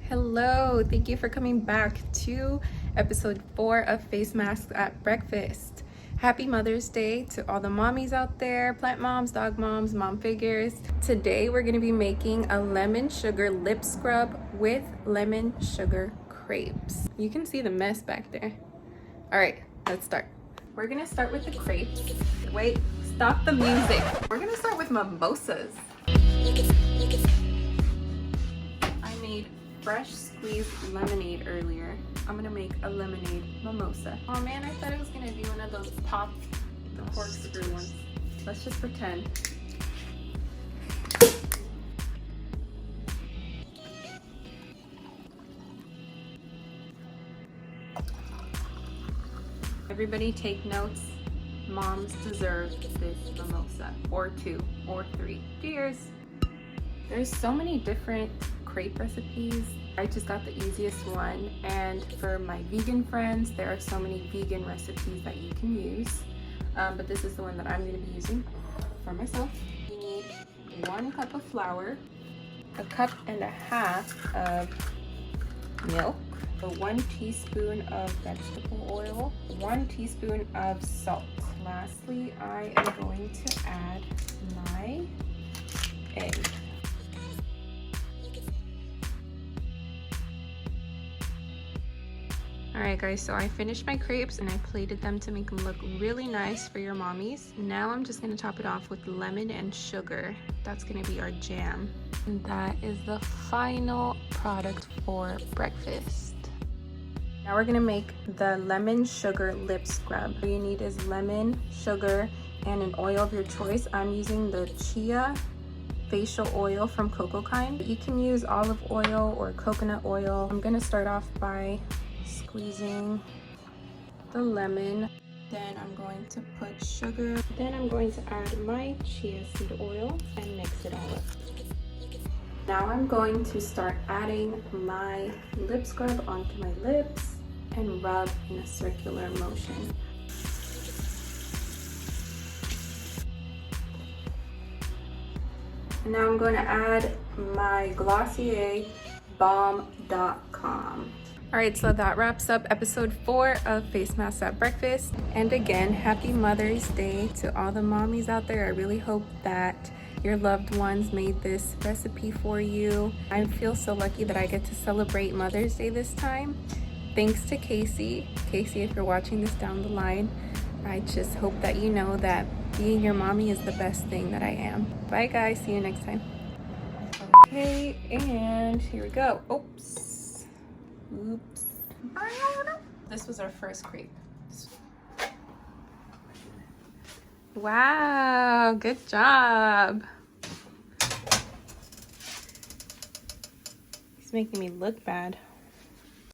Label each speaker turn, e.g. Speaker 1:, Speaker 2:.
Speaker 1: Hello, thank you for coming back to episode 4 of Face Masks at Breakfast. Happy Mother's Day to all the mommies out there, plant moms, dog moms, mom figures. Today we're going to be making a lemon sugar lip scrub with lemon sugar crepes. You can see the mess back there. All right, let's start. We're going to start with the crepes. Wait, stop the music. We're going to start with mimosas. I made fresh squeezed lemonade earlier. I'm gonna make a lemonade mimosa. Oh man, I thought it was gonna be one of those pop corkscrew ones. Let's just pretend. Everybody take notes. Moms deserve this mimosa, or 2 or 3. Cheers. There's so many different crepe recipes. I just got the easiest one, and for my vegan friends there are so many vegan recipes that you can use, but this is the one that I'm going to be using for myself. You need 1 cup of flour, 1.5 cups of milk, 1 teaspoon of vegetable oil, 1 teaspoon of salt. Lastly, I am going to add my egg. Alright guys, so I finished my crepes and I plated them to make them look really nice for your mommies. Now I'm just going to top it off with lemon and sugar. That's going to be our jam. And that is the final product for breakfast. Now we're going to make the lemon sugar lip scrub. All you need is lemon, sugar, and an oil of your choice. I'm using the Chia facial oil from Cocokind. You can use olive oil or coconut oil. I'm going to start off by squeezing the lemon, then I'm going to put sugar, then I'm going to add my chia seed oil and mix it all up. Now I'm going to start adding my lip scrub onto my lips and rub in a circular motion. And now I'm going to add my Glossier Balm.com. Alright, so that wraps up episode 4 of Face Masks at Breakfast. And again, happy Mother's Day to all the mommies out there. I really hope that your loved ones made this recipe for you. I feel so lucky that I get to celebrate Mother's Day this time. Thanks to Casey. Casey, if you're watching this down the line, I just hope that you know that being your mommy is the best thing that I am. Bye guys, see you next time. Okay, and here we go. Oops. This was our first crepe. Wow, good job. He's making me look bad.